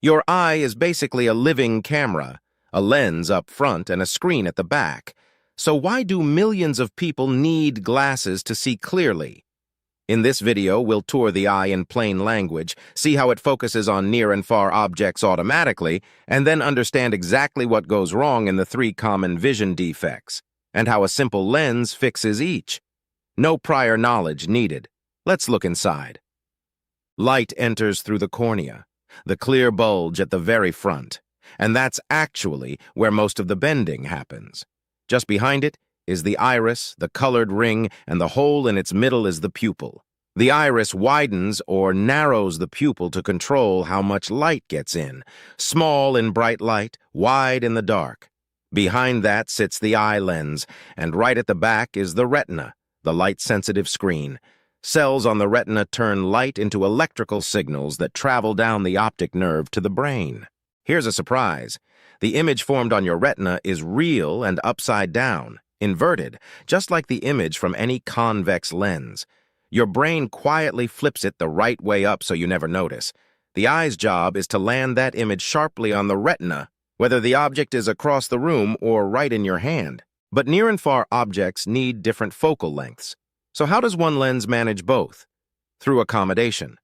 Your eye is basically a living camera, a lens up front and a screen at the back. So why do millions of people need glasses to see clearly? In this video, we'll tour the eye in plain language, see how it focuses on near and far objects automatically, and then understand exactly what goes wrong in the 3 common vision defects, and how a simple lens fixes each. No prior knowledge needed. Let's look inside. Light enters through the cornea, the clear bulge at the very front, and that's actually where most of the bending happens. Just behind it is the iris, the colored ring, and the hole in its middle is the pupil. The iris widens or narrows the pupil to control how much light gets in, small in bright light, wide in the dark. Behind that sits the eye lens, and right at the back is the retina, the light-sensitive screen. Cells on the retina turn light into electrical signals that travel down the optic nerve to the brain. Here's a surprise. The image formed on your retina is real and upside down, inverted, just like the image from any convex lens. Your brain quietly flips it the right way up so you never notice. The eye's job is to land that image sharply on the retina, whether the object is across the room or right in your hand. But near and far objects need different focal lengths. So how does one lens manage both? Through accommodation.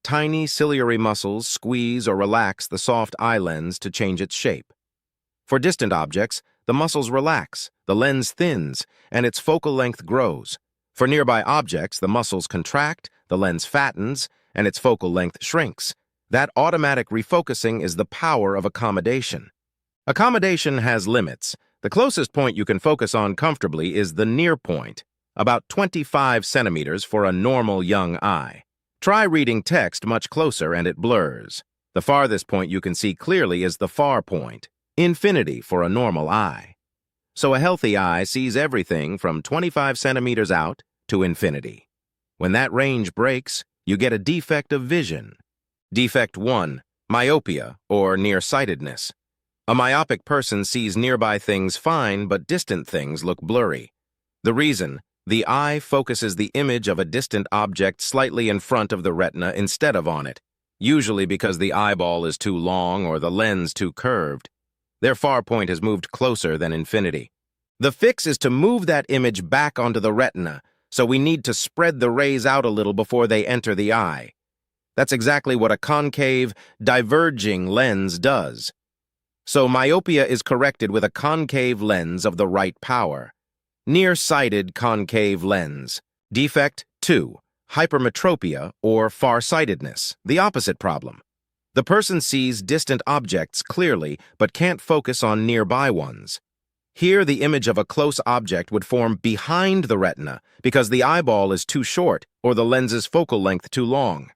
Tiny ciliary muscles squeeze or relax the soft eye lens to change its shape. For distant objects, the muscles relax, the lens thins, and its focal length grows. For nearby objects, the muscles contract, the lens fattens, and its focal length shrinks. That automatic refocusing is the power of accommodation. Accommodation has limits. The closest point you can focus on comfortably is the near point, about 25 centimeters for a normal young eye. Try reading text much closer and it blurs. The farthest point you can see clearly is the far point, infinity for a normal eye. So a healthy eye sees everything from 25 centimeters out to infinity. When that range breaks, you get a defect of vision. Defect 1, myopia, or nearsightedness. A myopic person sees nearby things fine, but distant things look blurry. The reason: the eye focuses the image of a distant object slightly in front of the retina instead of on it, usually because the eyeball is too long or the lens too curved. Their far point has moved closer than infinity. The fix is to move that image back onto the retina, so we need to spread the rays out a little before they enter the eye. That's exactly what a concave, diverging lens does. So myopia is corrected with a concave lens of the right power. Nearsighted concave lens. Defect 2, hypermetropia or farsightedness, the opposite problem. The person sees distant objects clearly but can't focus on nearby ones. Here, the image of a close object would form behind the retina because the eyeball is too short or the lens's focal length too long.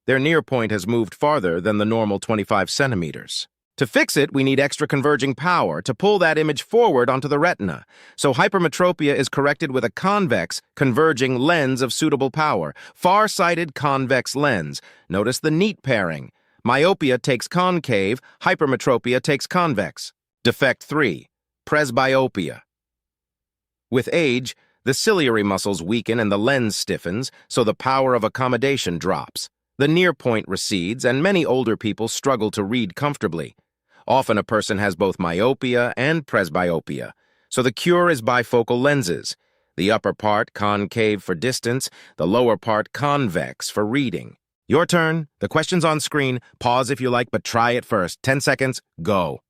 Their near point has moved farther than the normal 25 centimeters. To fix it, we need extra converging power to pull that image forward onto the retina. So hypermetropia is corrected with a convex, converging lens of suitable power. Far-sighted convex lens. Notice the neat pairing. Myopia takes concave, hypermetropia takes convex. Defect 3, presbyopia. With age, the ciliary muscles weaken and the lens stiffens, so the power of accommodation drops. The near point recedes, and many older people struggle to read comfortably. Often a person has both myopia and presbyopia, so the cure is bifocal lenses. The upper part concave for distance, the lower part convex for reading. Your turn. The question's on screen. Pause if you like, but try it first. 10 seconds, go.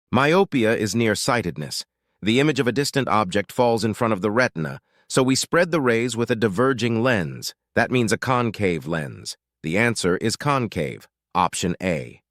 Myopia is nearsightedness. The image of a distant object falls in front of the retina, so we spread the rays with a diverging lens. That means a concave lens. The answer is concave, option A.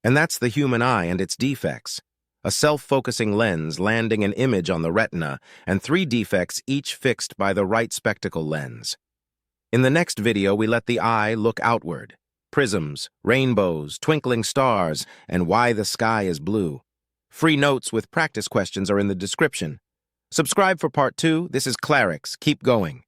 And that's the human eye and its defects. A self-focusing lens landing an image on the retina, and 3 defects each fixed by the right spectacle lens. In the next video, we let the eye look outward. Prisms, rainbows, twinkling stars, and why the sky is blue. Free notes with practice questions are in the description. Subscribe for part 2. This is Clarix. Keep going.